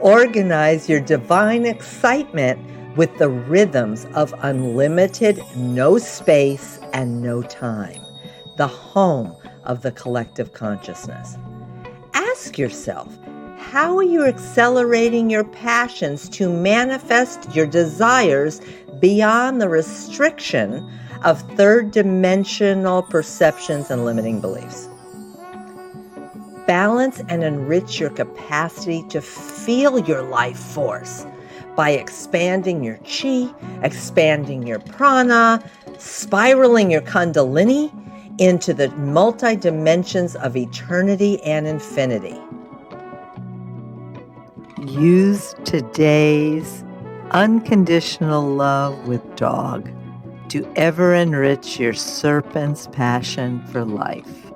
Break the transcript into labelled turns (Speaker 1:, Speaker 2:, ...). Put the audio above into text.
Speaker 1: Organize your divine excitement with the rhythms of unlimited no space and no time, the home of the collective consciousness. Ask yourself, how are you accelerating your passions to manifest your desires beyond the restriction of third-dimensional perceptions and limiting beliefs? Balance and enrich your capacity to feel your life force by expanding your chi, expanding your prana, spiraling your kundalini into the multi-dimensions of eternity and infinity. Use today's unconditional love with dog to ever enrich your serpent's passion for life.